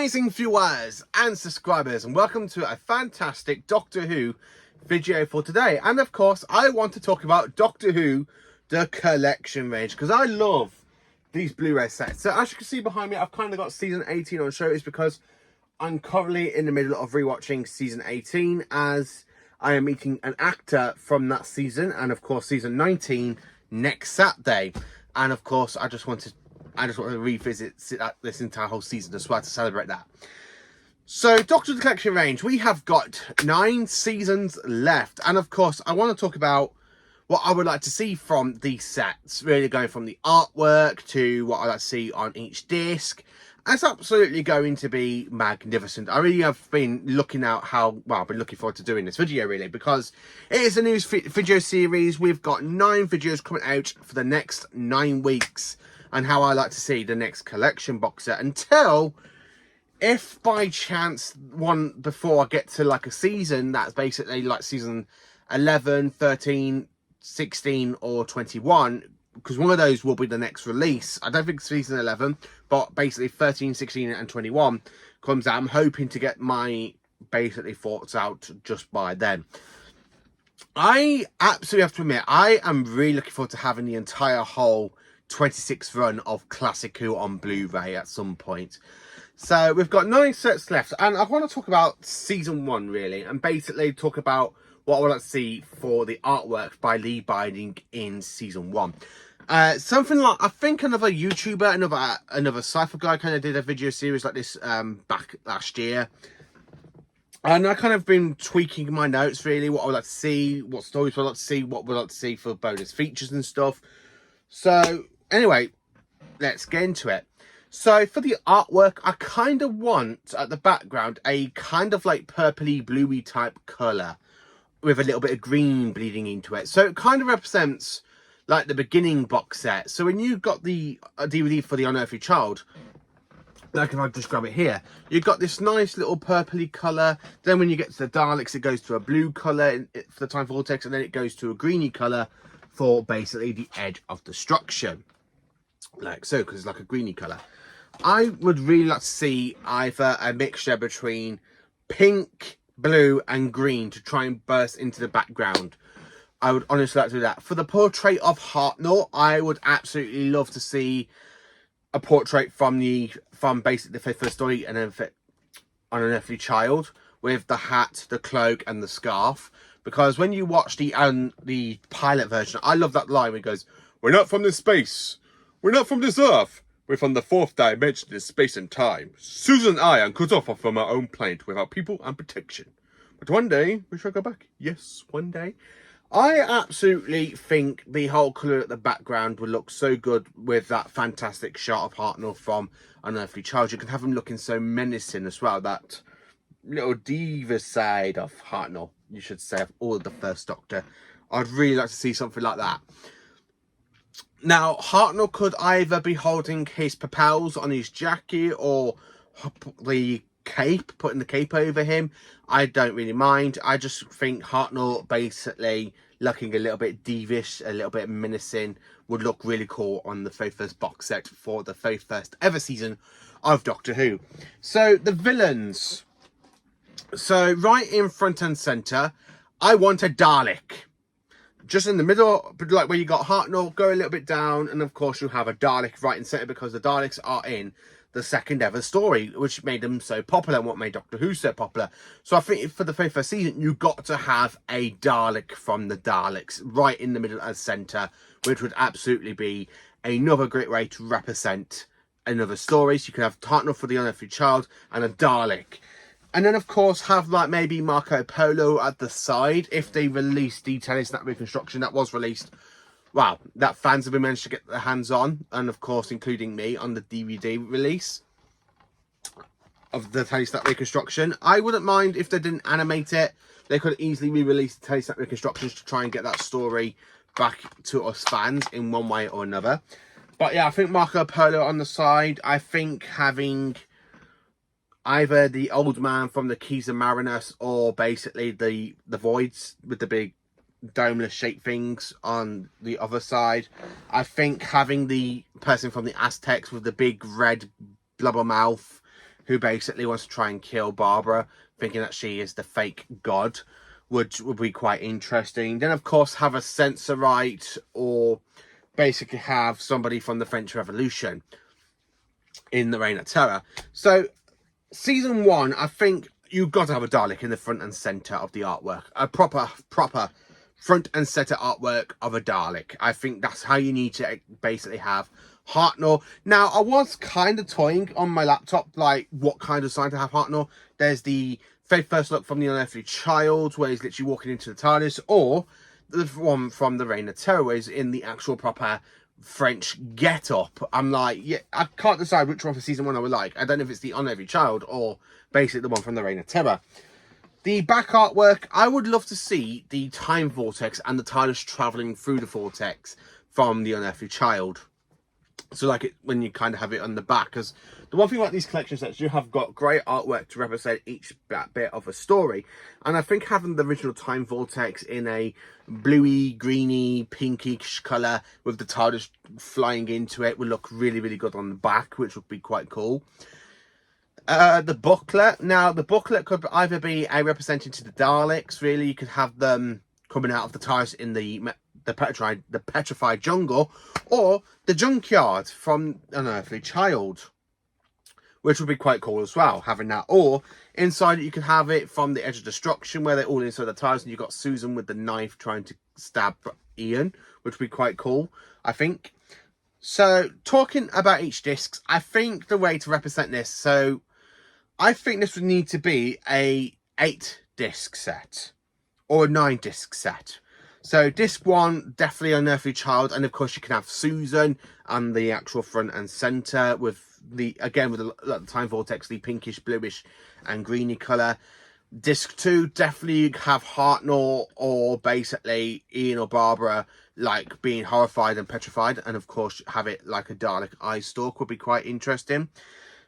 amazing viewers and subscribers, and welcome to a fantastic Doctor Who video for today. And of course, I want to talk about Doctor Who, the collection range, because I love these Blu-ray sets. So as you can see behind me, I've kind of got season 18 on show. It's because I'm currently in the middle of rewatching season 18, as I am meeting an actor from that season, and of course season 19 next Saturday. And of course, I just want to revisit this entire whole season as well to celebrate that. So, Doctor Who the Collection range, we have got 9 seasons left. And of course, I want to talk about what I would like to see from these sets. Really going from the artwork to what I like to see on each disc. It's absolutely going to be magnificent. I really have been looking out I've been looking forward to doing this video really, because it is a new video series. We've got 9 videos coming out for the next 9 weeks. And how I like to see the next collection box set, until, if by chance one before I get to like a season that's basically like season 11, 13, 16 or 21, because one of those will be the next release. I don't think season 11, but basically 13, 16 and 21 comes out. I'm hoping to get my basically thoughts out just by then. I absolutely have to admit, I am really looking forward to having the entire whole 26th run of Classic Who on Blu-ray at some point. So we've got 9 sets left, and I want to talk about season 1 really, and basically talk about what I would like to see for the artwork by Lee Binding in season 1. Something like, I think another YouTuber, another sci-fi guy kind of did a video series like this back last year. And I kind of been tweaking my notes really, what I would like to see, what stories I would like to see, what would I like to see for bonus features and stuff. So anyway, let's get into it. So for the artwork, I kind of want at the background a kind of like purpley bluey type colour with a little bit of green bleeding into it. So it kind of represents like the beginning box set. So when you got the DVD for The Unearthly Child, like if I just grab it here, you've got this nice little purpley colour. Then when you get to the Daleks, it goes to a blue colour for the Time Vortex, and then it goes to a greeny colour for basically the Edge of Destruction. Like so, because it's like a greeny colour. I would really like to see either a mixture between pink, blue and green to try and burst into the background. I would honestly like to do that. For the portrait of Hartnell, I would absolutely love to see a portrait from basically the fifth story and then on An Unearthly Child, with the hat, the cloak and the scarf. Because when you watch the pilot version, I love that line where he goes, "We're not from this space. We're not from this earth. We're from the 4th dimension in space and time. Susan and I are cut off from our own planet without people and protection. But one day, we shall go back." Yes, one day. I absolutely think the whole colour at the background would look so good with that fantastic shot of Hartnell from An Unearthly Child. You can have him looking so menacing as well. That little diva side of Hartnell, you should say, of all of the first Doctor. I'd really like to see something like that. Now, Hartnell could either be holding his lapels on his jacket or the cape, putting the cape over him. I don't really mind. I just think Hartnell basically looking a little bit divish, a little bit menacing, would look really cool on the very first box set for the very first ever season of Doctor Who. So, the villains. So, right in front and centre, I want a Dalek. Just in the middle, like where you got Hartnell, go a little bit down, and of course you have a Dalek right in centre, because the Daleks are in the second ever story, which made them so popular and what made Doctor Who so popular. So I think for the very first season, you got to have a Dalek from the Daleks right in the middle as centre, which would absolutely be another great way to represent another story. So you could have Hartnell for The Unearthly Child and a Dalek. And then, of course, have like maybe Marco Polo at the side if they release the Telesnap reconstruction that was released. Wow, that fans have been managed to get their hands on, and of course, including me, on the DVD release of the Telesnap reconstruction. I wouldn't mind if they didn't animate it. They could easily re-release the Telesnap reconstructions to try and get that story back to us fans in one way or another. But yeah, I think Marco Polo on the side. I think having either the old man from the Keys of Marinus or basically the voids with the big domeless shaped things on the other side. I think having the person from the Aztecs with the big red blubber mouth who basically wants to try and kill Barbara, thinking that she is the fake god, would be quite interesting. Then, of course, have a Censorite, or basically have somebody from the French Revolution in the Reign of Terror. So, season 1, I think you've got to have a Dalek in the front and centre of the artwork. A proper front and centre artwork of a Dalek. I think that's how you need to basically have Hartnell. Now, I was kind of toying on my laptop, like, what kind of sign to have Hartnell. There's the first look from the Unearthly Child, where he's literally walking into the TARDIS, or the one from the Reign of Terror, where he's in the actual proper French get-up. I'm like, yeah, I can't decide which one for season 1 I would like. I don't know if it's the Unearthly Child or basically the one from the Reign of Terror. The back artwork, I would love to see the time vortex and the TARDIS travelling through the vortex from the Unearthly Child. So like it when you kind of have it on the back, because the one thing about these collection sets, you have got great artwork to represent each bit of a story, and I think having the original time vortex in a bluey, greeny, pinkish colour with the TARDIS flying into it would look really, really good on the back, which would be quite cool. The booklet, now the booklet could either be a representing to the Daleks, really. You could have them coming out of the TARDIS in the petrified jungle, or the junkyard from Unearthly Child, which would be quite cool as well, having that. Or inside it, you could have it from the Edge of Destruction, where they're all inside the TARDIS, and you've got Susan with the knife trying to stab Ian, which would be quite cool, I think. So, talking about each disc, I think the way to represent this, so I think this would need to be a 8-disc set, or a 9-disc set. So disc 1, definitely Unearthly Child, and of course you can have Susan and the actual front and centre with the, again with the time vortex, the pinkish, bluish and greeny colour. Disc 2, definitely have Hartnell or basically Ian or Barbara like being horrified and petrified, and of course have it like a Dalek eye stalk would be quite interesting.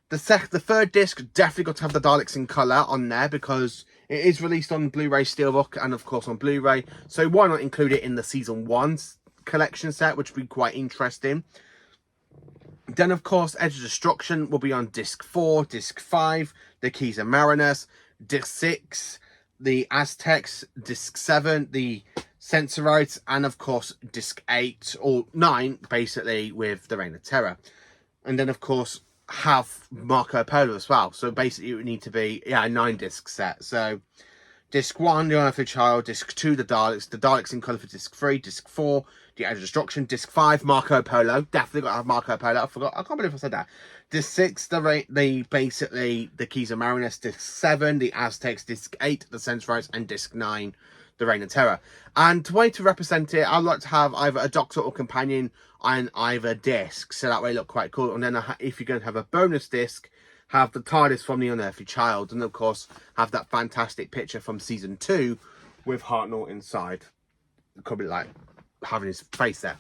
The third disc, definitely got to have the Daleks in colour on there, because it is released on Blu-ray Steelbook and of course on Blu-ray. So why not include it in the season 1 collection set, which would be quite interesting. Then of course Edge of Destruction will be on disc 4, disc 5, the Keys of Marinus, disc 6, the Aztecs, disc 7, the Sensorites, and of course disc 8 or 9 basically with the Reign of Terror. And then of course have Marco Polo as well. So basically it would need to be, yeah, a 9-disc set. So disc 1, the Unearthly Child, disc 2, the Daleks in colour for disc 3, disc 4, the Edge of Destruction, disc 5, Marco Polo, definitely got to have Marco Polo, I can't believe I said that. Disc 6, basically the Keys of Marinus, disc 7, the Aztecs, disc 8, the Sensorites, and disc 9, the Reign of Terror. And the way to represent it, I'd like to have either a Doctor or Companion on either disc, so that way it look quite cool. And then if you're going to have a bonus disc, have the TARDIS from the Unearthly Child, and of course have that fantastic picture from season 2 with Hartnell inside. It could be like having his face there.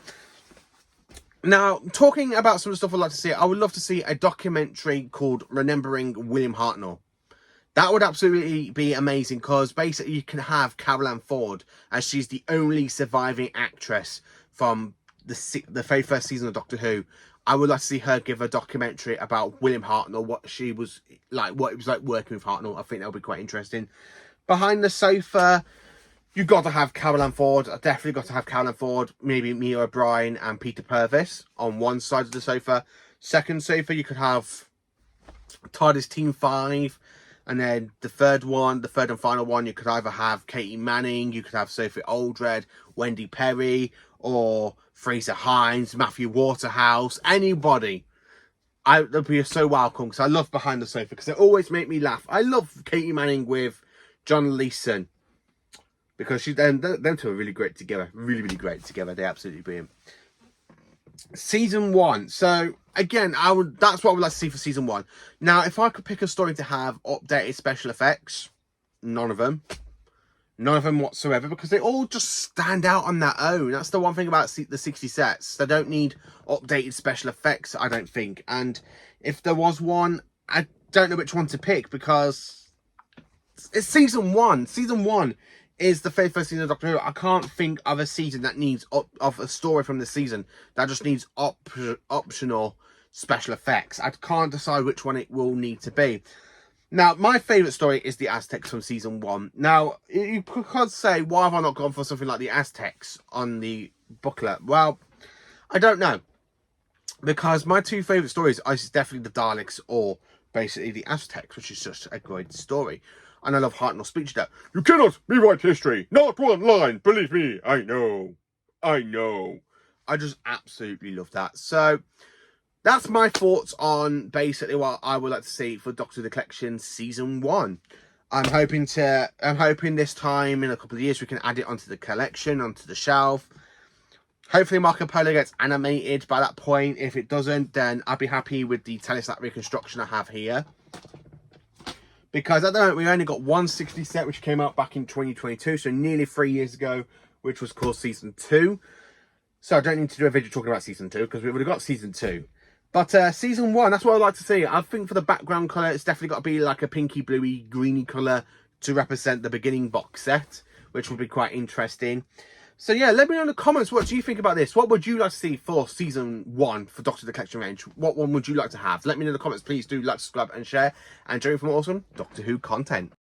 Now, talking about some of the stuff I'd like to see, I would love to see a documentary called Remembering William Hartnell. That would absolutely be amazing, because basically you can have Carol Ann Ford, as she's the only surviving actress from the very first season of Doctor Who. I would like to see her give a documentary about William Hartnell, what she was like, what it was like working with Hartnell. I think that would be quite interesting. Behind the sofa, you've got to have Carol Ann Ford. I definitely got to have Carol Ann Ford, maybe Mia O'Brien and Peter Purvis on one side of the sofa. Second sofa, you could have TARDIS Team 5. And then the third and final one, you could either have Katie Manning, you could have Sophie Aldred, Wendy Perry, or Fraser Hines, Matthew Waterhouse, anybody. They'd be so welcome, because I love Behind the Sofa, because they always make me laugh. I love Katie Manning with John Leeson, because them two are really great together. Really, really great together. They're absolutely brilliant. Season 1. So again, that's what I would like to see for season 1. Now, if I could pick a story to have updated special effects, none of them whatsoever, because they all just stand out on their own. That's the one thing about the 60 sets. They don't need updated special effects, I don't think. And if there was one, I don't know which one to pick, because it's season 1. Season 1 is the very first season of Doctor Who. I can't think of a season that needs of a story from the season that just needs optional special effects. I can't decide which one it will need to be. Now, my favourite story is the Aztecs from season 1. Now, you could say, why have I not gone for something like the Aztecs on the booklet? Well, I don't know. Because my two favourite stories are definitely the Daleks or basically the Aztecs, which is just a great story. And I love Hartnell's speech there. You cannot rewrite history. Not one line. Believe me, I know. I know. I just absolutely love that. So that's my thoughts on basically what I would like to see for Doctor Who The Collection season 1. I'm hoping this time in a couple of years we can add it onto the collection, onto the shelf. Hopefully Marco Polo gets animated by that point. If it doesn't, then I'll be happy with the Telesat reconstruction I have here. Because at the moment we only got 160 set, which came out back in 2022, so nearly 3 years ago, which was called season 2. So I don't need to do a video talking about season 2 because we've already got season 2. But season 1, that's what I'd like to see. I think for the background colour, it's definitely got to be like a pinky, bluey, greeny colour to represent the beginning box set, which would be quite interesting. So yeah, let me know in the comments, what do you think about this? What would you like to see for season 1 for Doctor Who The Collection range? What one would you like to have? Let me know in the comments. Please do like, subscribe and share. And join for more awesome Doctor Who content.